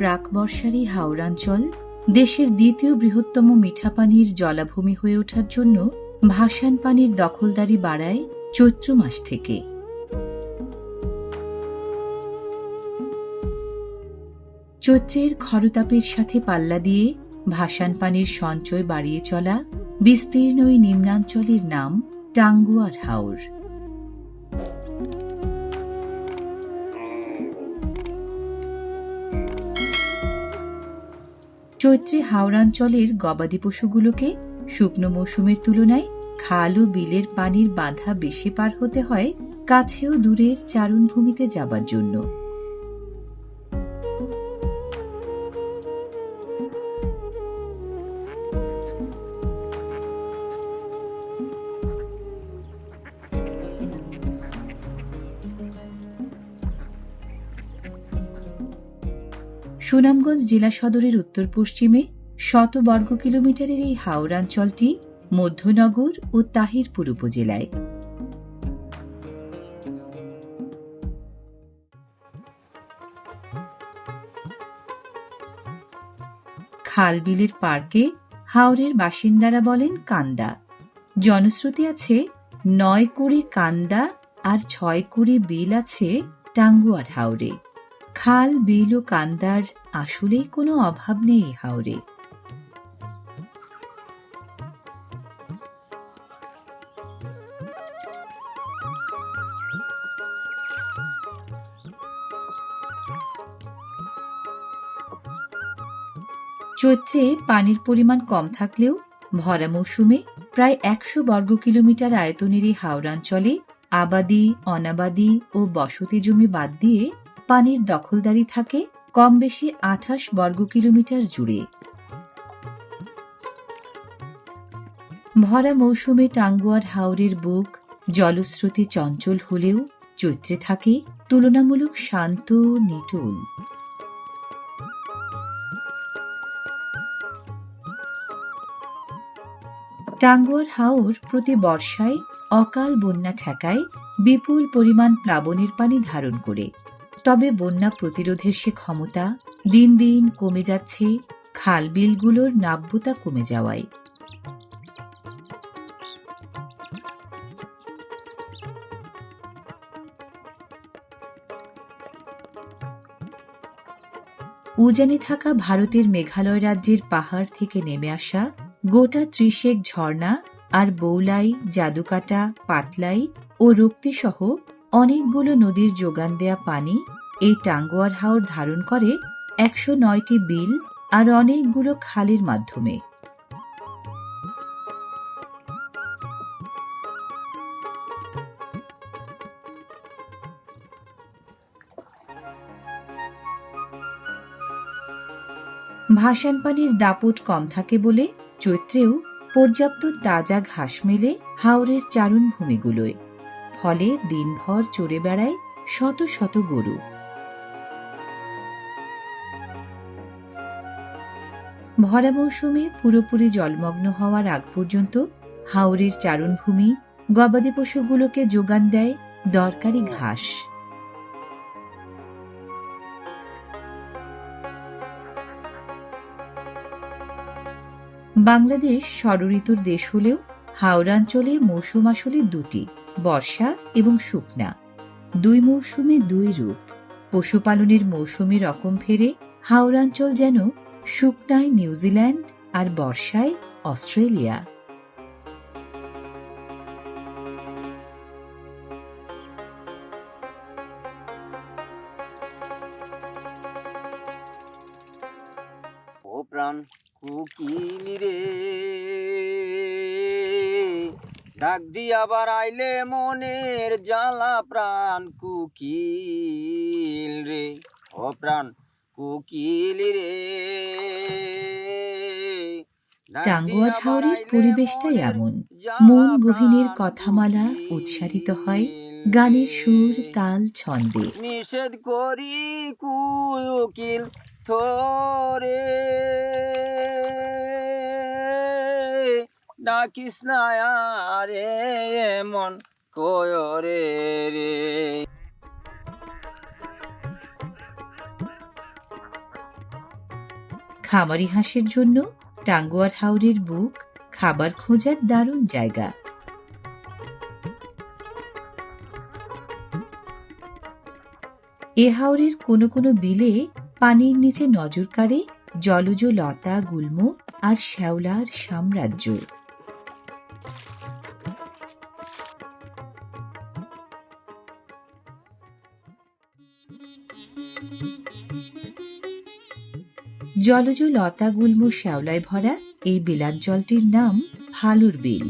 প্রাক বর্ষার এই হাওড়াঞ্চল দেশের দ্বিতীয় বৃহত্তম মিঠা পানির জলাভূমি হয়ে ওঠার জন্য ভাসান পানির দখলদারি বাড়ায় চৈত্র মাস থেকে। চৈত্রের খরতাপের সাথে পাল্লা দিয়ে ভাসান পানির সঞ্চয় বাড়িয়ে চলা বিস্তীর্ণ এই নিম্নাঞ্চলের নাম টাঙ্গুয়ার হাওর। চৈত্রে হাওড়াঞ্চলের গবাদি পশুগুলোকে শুকনো মৌসুমের তুলনায় খাল ও বিলের পানির বাঁধা বেশি পার হতে হয় কাছেও দূরের চারণভূমিতে যাবার জন্য। সুনামগঞ্জ জেলা সদরের উত্তর পশ্চিমে 100 বর্গ কিলোমিটারের এই হাওড়াঞ্চলটি মধ্যনগর ও তাহিরপুর উপজেলায়। খাল বিলের পার্কে হাওরের বাসিন্দারা বলেন কান্দা। জনশ্রুতি আছে 9 কুড়ি কান্দা আর 6 কুড়ি বিল আছে টাঙ্গুয়ার হাওরে। খাল বিল ও কান্দার আসলেই কোনো অভাব নেই এই হাওরে। চৈত্রে পানির পরিমাণ কম থাকলেও ভরা মৌসুমে প্রায় 100 বর্গ কিলোমিটার আয়তনের এই হাওড়াঞ্চলে আবাদি, অনাবাদি ও বসতি জমি বাদ দিয়ে পানির দখলদারি থাকে কম বেশি 28 বর্গ কিলোমিটার জুড়ে। ভরা মৌসুমে টাঙ্গুয়ার হাওরের বুক জলস্রোতে চঞ্চল হলেও চৈত্রে থাকে তুলনামূলক শান্ত নিটোল। টাঙ্গুয়ার হাওর প্রতি বর্ষায় অকাল বন্যা ঠেকায় বিপুল পরিমাণ প্লাবনের পানি ধারণ করে। তবে বন্যা প্রতিরোধের সে ক্ষমতা দিন দিন কমে যাচ্ছে খাল বিলগুলোর নাব্যতা কমে যাওয়ায়। উজানে থাকা ভারতের মেঘালয় রাজ্যের পাহাড় থেকে নেমে আসা গোটা 30 ঝর্ণা আর বৌলাই, জাদুকাটা, পাটলাই ও রক্তি সহ অনেকগুলো নদীর যোগান দেয়া পানি এই টাঙ্গুয়ার হাওর ধারণ করে 109টি বিল আর অনেকগুলো খালের মাধ্যমে। ভাসান পানির দাপট কম থাকে বলে চৈত্রেও পর্যাপ্ত তাজা ঘাস মেলে হাওরের চারণভূমিগুলোয়। ফলে দিনভর চড়ে বেড়ায় শত শত গরু। ভরা মৌসুমে পুরোপুরি জলমগ্ন হওয়ার আগ পর্যন্ত হাওরের চারণভূমি গবাদি পশুগুলোকে যোগান দেয় দরকারি ঘাস। বাংলাদেশ ষড়ঋতুর দেশ হলেও হাওড়াঞ্চলে মৌসুম আসলে দুটি, বর্ষা এবং শুকনা। 2 মৌসুমে 2 রূপ। পশুপালনের মৌসুমে রকম ফেরে হাওড়াঞ্চল যেন শুকনায় নিউজিল্যান্ড আর বর্ষায় অস্ট্রেলিয়া। প্রাণ কুকিল রে, ডাক দিয়া বাড়াইলে মনের জ্বালা প্রাণ কুকিল রে, ও প্রাণ কুকিল রে। টাঙ্গুয়ার হাওরের পরিবেশটাই এমন, মন গহীনের কথামালা উচ্চারিত হয় গানের সুর তাল ছন্দে। নিষেধ করি কুকিল থরে, ডাকিস না আরে মন কয়রে রে। খামারি হাঁসের জন্য টাঙ্গুয়ার হাওরের বুক খাবার খোঁজার দারুণ জায়গা। এ হাওরের কোনো কোনো বিলে পানির নিচে নজর কাড়ে জলজ লতা গুল্ম আর শ্যাওলার সাম্রাজ্য। জলজ লতা গুল্ম শ্যাওলায় ভরা এই বিলাত জলটির নাম ভালুর বিল।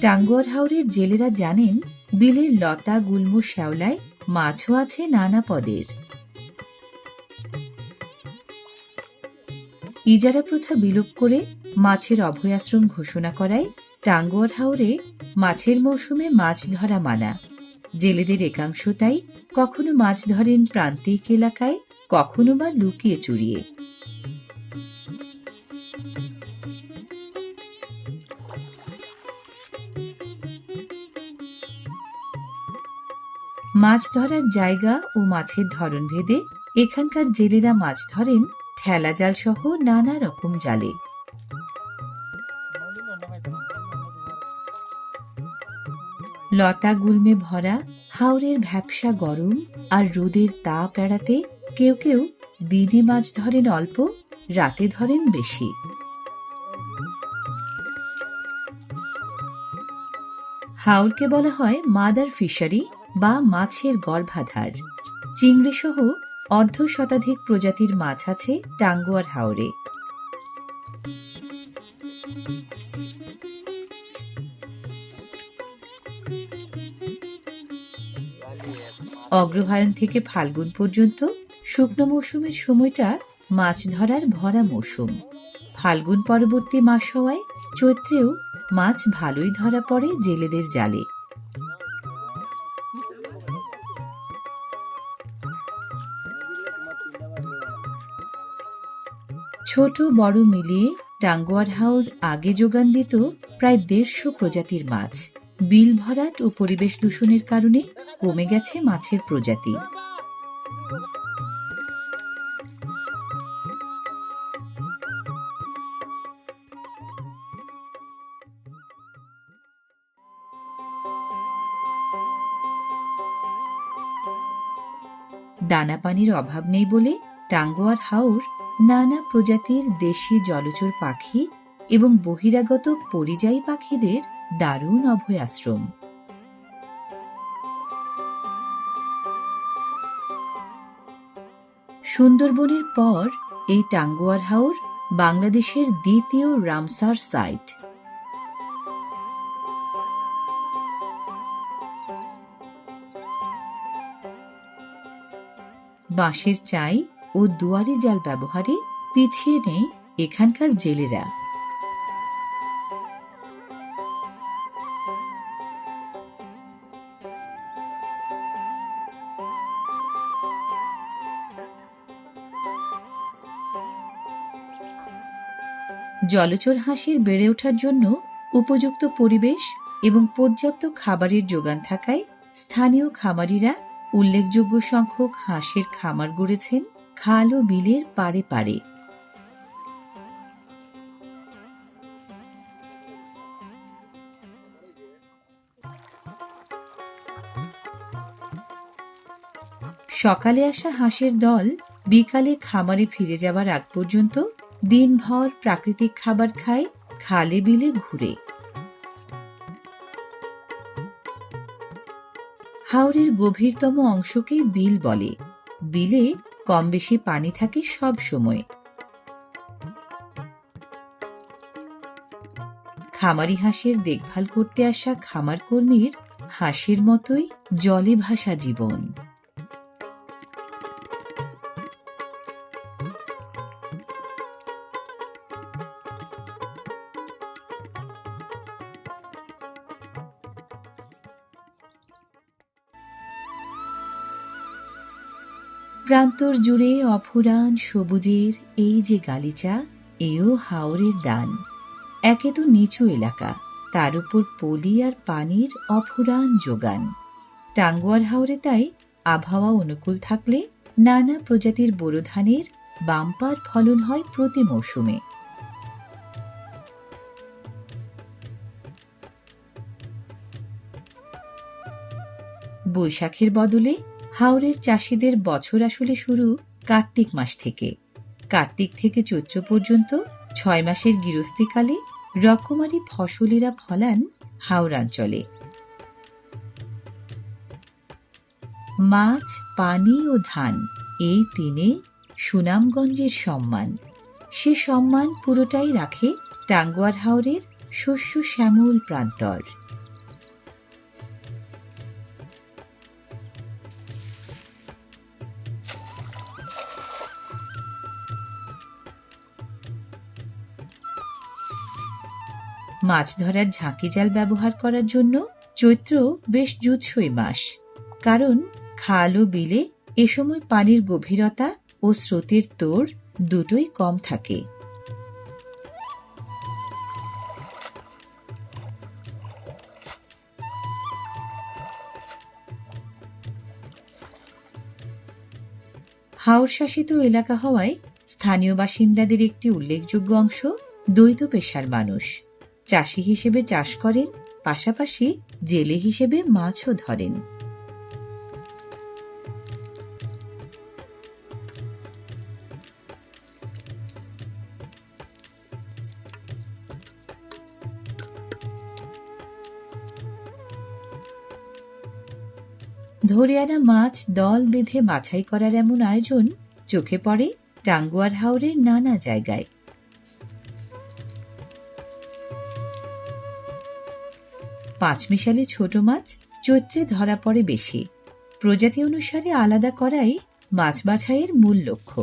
টাঙ্গুয়ার হাওরের জেলেরা জানেন বিলের লতা গুল্ম শ্যাওলায় মাছও আছে নানা পদের। ইজারা প্রথা বিলোপ করে মাছের অভয়াশ্রম ঘোষণা করায় টাঙ্গুয়ার হাওরে মাছের মৌসুমে মাছ ধরা মানা। জেলেদের একাংশ তাই কখনো মাছ ধরেন প্রান্তিক এলাকায়, কখনো বা লুকিয়ে চুরিয়ে। মাছ ধরার জায়গা ও মাছের ধরন ভেদে এখানকার জেলেরা মাছ ধরেন ঠেলা জাল সহ নানা রকম জালে। লতা গুল্মে ভরা হাওরের ভ্যাপসা গরম আর রোদের তাপ এড়াতে কেউ কেউ দিনে মাছ ধরেন অল্প, রাতে ধরেন বেশি। হাওরকে বলা হয় মাদার ফিশারি বা মাছের গর্ভাধার। চিংড়ি সহ অর্ধ শতাধিক প্রজাতির মাছ আছে টাঙ্গুয়ার হাওরে। অগ্রহায়ণ থেকে ফাল্গুন পর্যন্ত শুকনো মৌসুমের সময়টা মাছ ধরার ভরা মৌসুম। ফাল্গুন পরবর্তী মাস হওয়ায় চৈত্রেও মাছ ভালোই ধরা পড়ে জেলেদের জালে। ছোট বড় মিলিয়ে টাঙ্গুয়ার হাওর আগে যোগান দিত প্রায় ১৫০ প্রজাতির মাছ। বিল ভরাট ও পরিবেশ দূষণের কারণে কমে গেছে মাছের প্রজাতি। দানা পানির অভাব নেই বলে টাঙ্গুয়ার হাওর নানা প্রজাতির দেশি জলচর পাখি এবং বহিরাগত পরিযায়ী পাখিদের দারুণ অভয়াশ্রম। সুন্দরবনের পর এই টাঙ্গুয়ার হাওর বাংলাদেশের দ্বিতীয় রামসার সাইট। বাঁশের চাই ও দুয়ারি জাল ব্যবহারে পিছিয়ে নেই এখানকার জেলেরা। জলচর হাঁসের বেড়ে ওঠার জন্য উপযুক্ত পরিবেশ এবং পর্যাপ্ত খাবারের যোগান থাকায় স্থানীয় খামারিরা উল্লেখযোগ্য সংখ্যক হাঁসের খামার গড়েছেন খাল ও বিলের পাড়ে পাড়ে। সকালে আসা হাঁসের দল বিকালে খামারে ফিরে যাবার আগ পর্যন্ত দিনভর প্রাকৃতিক খাবার খায়, খালে বিলে ঘুরে। হাওরের গভীরতম অংশকে বিল বলে। বিলে কম বেশি পানি থাকে সব সময়। খামারি হাঁসের দেখভাল করতে আসা খামার কর্মীর হাঁসের মতোই জলে ভাসা জীবন। প্রান্তর জুড়ে অফুরান সবুজের এই যে গালিচা, এও হাওরের দান। একে তো নিচু এলাকা, তার উপর পলি আর পানির অফুরান যোগান। টাঙ্গুয়ার হাওরে তাই আবহাওয়া অনুকূল থাকলে নানা প্রজাতির বোরো ধানের বাম্পার ফলন হয় প্রতি মৌসুমে। বৈশাখের বদলে হাওরের চাষিদের বছর আসলে শুরু কার্তিক মাস থেকে। কার্তিক থেকে চৈত্র পর্যন্ত 6 মাসের গৃহস্থীকালে রকমারি ফসলেরা ফলান হাওরাঞ্চলে। মাছ, পানি ও ধান, এই তিনে সুনামগঞ্জের সম্মান। সে সম্মান পুরোটাই রাখে টাঙ্গুয়ার হাওরের শস্য শ্যামল প্রান্তর। মাছ ধরার ঝাঁকি জাল ব্যবহার করার জন্য চৈত্র বেশ জুৎসই মাস, কারণ খাল ও বিলে এ সময় পানির গভীরতা ও স্রোতের তোড় দুটোই কম থাকে। হাওর শাসিত এলাকা হওয়ায় স্থানীয় বাসিন্দাদের একটি উল্লেখযোগ্য অংশ দ্বৈত পেশার মানুষ। চাষি হিসেবে চাষ করেন, পাশাপাশি জেলে হিসেবে মাছও ধরেন। ধরে আনা মাছ দল বেঁধে বাছাই করার এমন আয়োজন চোখে পড়ে টাঙ্গুয়ার হাওরের নানা জায়গায়। পাঁচমিশালি ছোট মাছ চৈত্রে ধরা পড়ে বেশি। প্রজাতি অনুসারে আলাদা করাই মাছ বাছাইয়ের মূল লক্ষ্য।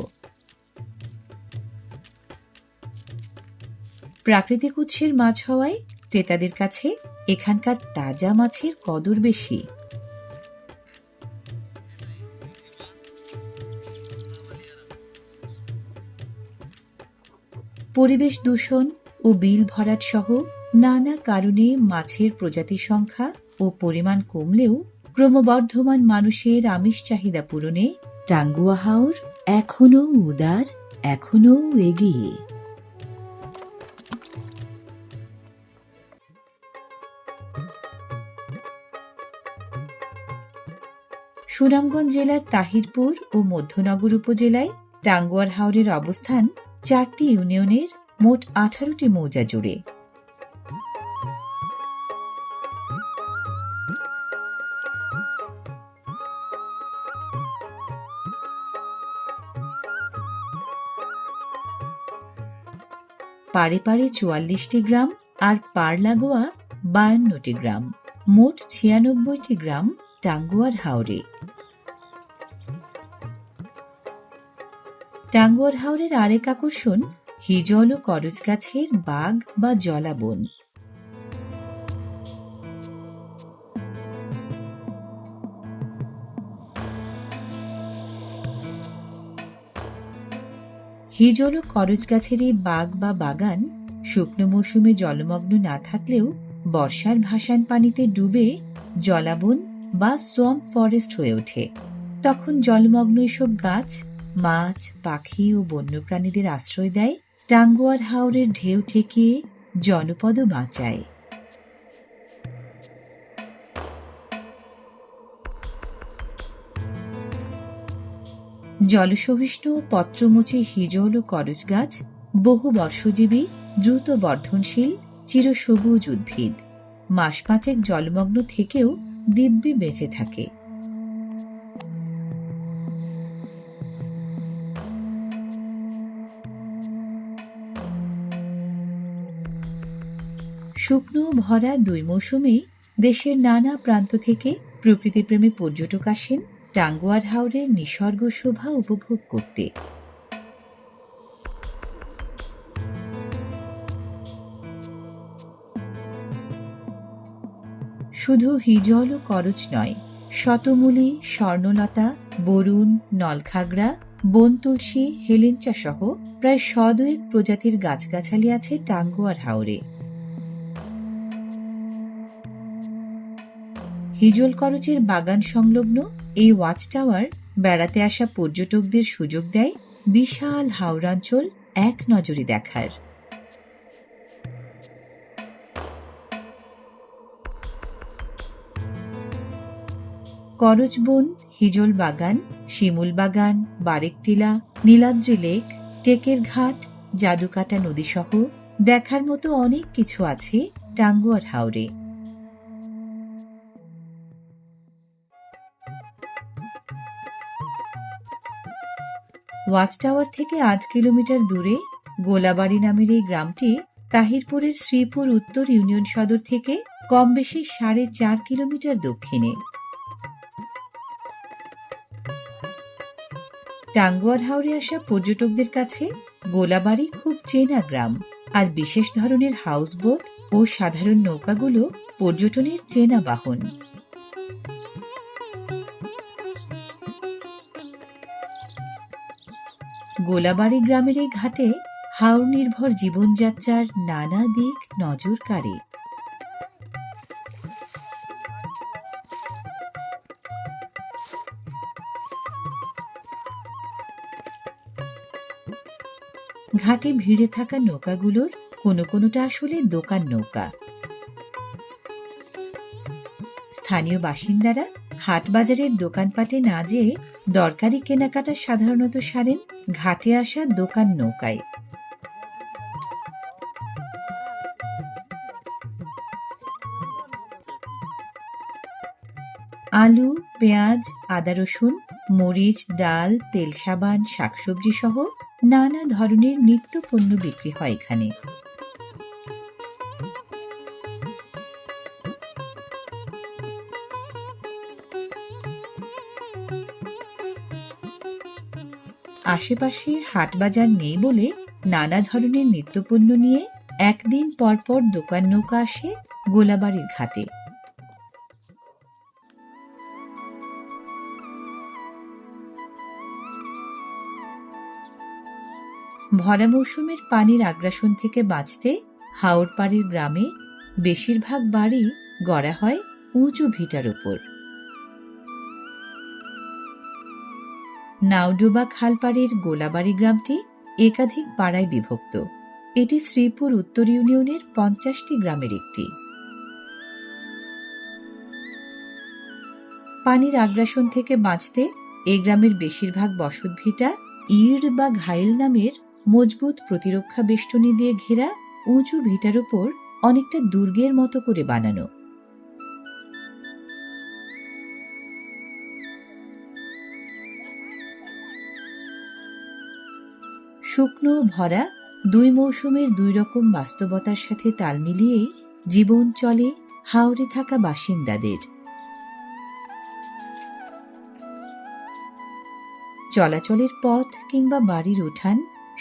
প্রাকৃতিক উৎসের মাছ হওয়ায় ক্রেতাদের কাছে এখানকার তাজা মাছের কদর বেশি। পরিবেশ দূষণ ও বিল ভরাট সহ নানা কারণে মাছের প্রজাতির সংখ্যা ও পরিমাণ কমলেও ক্রমবর্ধমান মানুষের আমিষ চাহিদা পূরণে টাঙ্গুয়া হাওর এখনও উদার, এখনও এগিয়ে। সুনামগঞ্জ জেলার তাহিরপুর ও মধ্যনগর উপজেলায় টাঙ্গুয়ার হাওরের অবস্থান 4টি ইউনিয়নের মোট 18টি মৌজা জুড়ে। পাড়ে পাড়ে 44টি গ্রাম আর পাড় লাগোয়া 52টি গ্রাম, মোট 96টি গ্রাম টাঙ্গুয়ার হাওরে। টাঙ্গুয়ার হাওরের আরেক আকর্ষণ হিজল ও করজ গাছের বাগ বা জলাবন। হিজল ও করজ গাছের এই বাগ বা বাগান শুকনো মৌসুমে জলমগ্ন না থাকলেও বর্ষার ভাসান পানিতে ডুবে জলাবন বা সোয়াম্প ফরেস্ট হয়ে ওঠে। তখন জলমগ্ন এসব গাছ মাছ, পাখি ও বন্যপ্রাণীদের আশ্রয় দেয়, টাঙ্গুয়ার হাওরের ঢেউ ঠেকিয়ে জনপদও বাঁচায়। জলসহিষ্ণু পত্রমোচী হিজল ও করজ গাছ বহু বর্ষজীবী, দ্রুত বর্ধনশীল, চিরসবুজ উদ্ভিদ। মাস পাঁচেক জলমগ্ন থেকেও দিব্যি বেঁচে থাকে। শুকনো ভরা 2 মৌসুমেই দেশের নানা প্রান্ত থেকে প্রকৃতিপ্রেমী পর্যটক আসেন টাঙ্গুয়ার হাওরের নিসর্গ শোভা উপভোগ করতে। শুধু হিজল ও করচ নয়, শতমূলী, স্বর্ণলতা, বরুণ, নলখাগড়া, বনতুলসী, হেলেঞ্চা সহ প্রায় 100 প্রজাতির গাছগাছালি আছে টাঙ্গুয়ার হাওরে। হিজল করচের বাগান সংলগ্ন এই ওয়াচ টাওয়ার বেড়াতে আসা পর্যটকদের সুযোগ দেয় বিশাল হাওরাঞ্চল এক নজরে দেখার। করচবন, হিজল বাগান, শিমুল বাগান, বারেকটিলা, নীলাদ্রি লেক, টেকের ঘাট, জাদুকাটা নদী সহ দেখার মতো অনেক কিছু আছে টাঙ্গুয়ার হাওরে। ওয়াচ টাওয়ার থেকে 8 কিলোমিটার দূরে গোলাবাড়ি নামের এই গ্রামটি তাহিরপুরের শ্রীপুর উত্তর ইউনিয়ন সদর থেকে কম বেশি 4.5 কিলোমিটার দক্ষিণে। টাঙ্গুয়ার হাওরে আসা পর্যটকদের কাছে গোলাবাড়ি খুব চেনা গ্রাম, আর বিশেষ ধরনের হাউসবোট ও সাধারণ নৌকাগুলো পর্যটনের চেনা বাহন। গোলাবাড়ি গ্রামের এই ঘাটে হাওর নির্ভর জীবনযাত্রার নানা দিক নজর কাড়ে। ঘাটে ভিড়ে থাকা নৌকাগুলোর কোনোটা আসলে দোকান নৌকা। স্থানীয় বাসিন্দারা হাট বাজারের দোকানপাটে না যেয়ে দরকারি কেনাকাটা সাধারণত সারেন ঘাটে আসা দোকান নৌকায়। আলু, পেঁয়াজ, আদা, রসুন, মরিচ, ডাল, তেল, সাবান, শাকসবজি সহ নানা ধরনের নিত্য পণ্য বিক্রি হয় এখানে। আশেপাশে হাট বাজার নেই বলে নানা ধরনের নিত্যপণ্য নিয়ে একদিন পরপর দোকান নৌকা আসে গোলাবাড়ির ঘাটে। ভরা মৌসুমের পানির আগ্রাসন থেকে বাঁচতে হাওর পাড়ের গ্রামে বেশিরভাগ বাড়ি গড়া হয় উঁচু ভিটার উপর। নাওডোবা খালপাড়ের গোলাবাড়ি গ্রামটি একাধিক পাড়ায় বিভক্ত। এটি শ্রীপুর উত্তর ইউনিয়নের 50টি গ্রামের একটি। পানির আগ্রাসন থেকে বাঁচতে এই গ্রামের বেশিরভাগ বসতভিটা ইড় বা ঘাইল নামের মজবুত প্রতিরক্ষা বেষ্টনী দিয়ে ঘেরা উঁচু ভিটার উপর অনেকটা দুর্গের মতো করে বানানো। শুকনো ভরা 2 মৌসুমের 2 রকম বাস্তবতার সাথে তাল মিলিয়েই জীবন চলে হাওরে থাকা বাসিন্দাদের। চলাচলের পথ কিংবা বাড়ির উঠান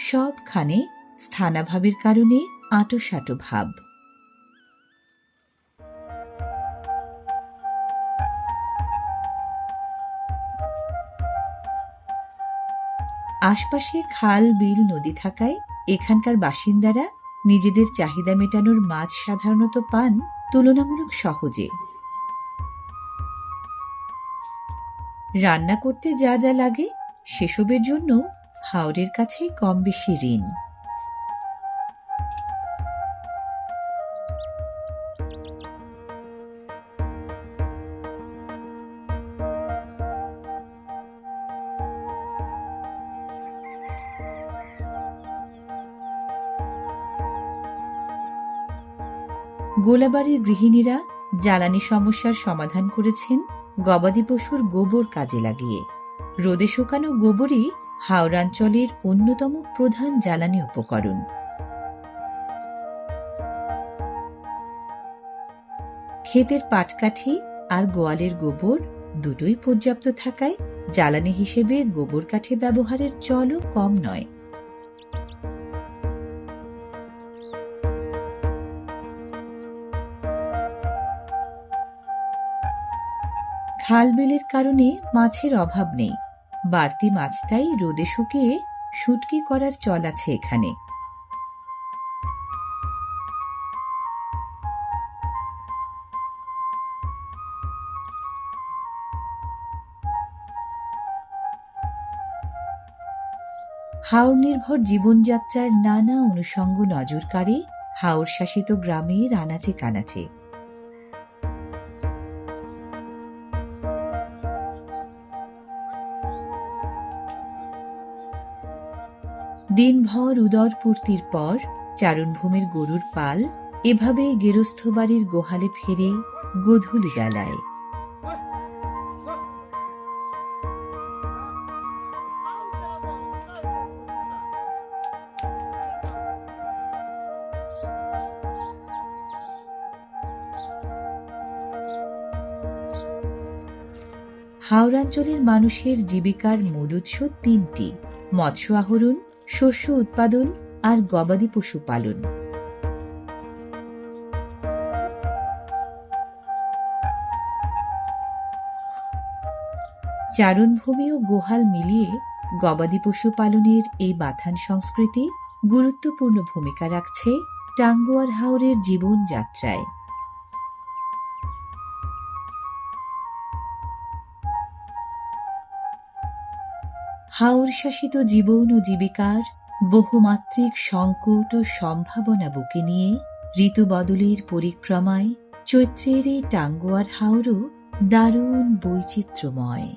সবখানে স্থানাভাবের কারণে আঁটোসাঁটো ভাব। আশপাশে খাল, বিল, নদী থাকায় এখানকার বাসিন্দারা নিজেদের চাহিদা মেটানোর মাছ সাধারণত পান তুলনামূলক সহজে। রান্না করতে যা যা লাগে সেসবের জন্য হাওরের কাছে কম বেশি ঋণ। গোলাবাড়ির গৃহিণীরা জ্বালানি সমস্যার সমাধান করেছেন গবাদি পশুর গোবর কাজে লাগিয়ে। রোদে শুকানো গোবরই হাওরাঞ্চলের অন্যতম প্রধান জ্বালানি উপকরণ। ক্ষেতের পাটকাঠি আর গোয়ালের গোবর দুটোই পর্যাপ্ত থাকায় জ্বালানি হিসেবে গোবর কাঠি ব্যবহারের চলও কম নয়। খাল বিলের কারণে মাছের অভাব নেই। বাড়তি মাছ তাই রোদে শুকিয়ে শুটকি করার চল আছে এখানে। হাওর নির্ভর জীবনযাত্রার নানা অনুষঙ্গ নজর কাড়ে হাওর শাসিত গ্রামের আনাচে কানাচে। দিনভর উদরপূর্তির পর চারণভূমির গরুর পাল এভাবে গেরস্থ বাড়ির গোহালে ফেরে গোধূলি বেলায়। হাওড়াঞ্চলের মানুষের জীবিকার মূল উৎস তিনটি: মৎস্য আহরণ, শস্য উৎপাদন আর গবাদি পশু পালন। চারণভূমি ও গোহাল মিলিয়ে গবাদি পশু পালনের এই বাথান সংস্কৃতি গুরুত্বপূর্ণ ভূমিকা রাখছে টাঙ্গুয়ার হাওরের জীবনযাত্রায়। হাওর শাসিত জীবন ও জীবিকার বহুমাত্রিক সংকট ও সম্ভাবনা বুকে নিয়ে ঋতু বদলের পরিক্রমায় চৈত্রের এই টাঙ্গুয়ার হাওরও দারুণ বৈচিত্র্যময়।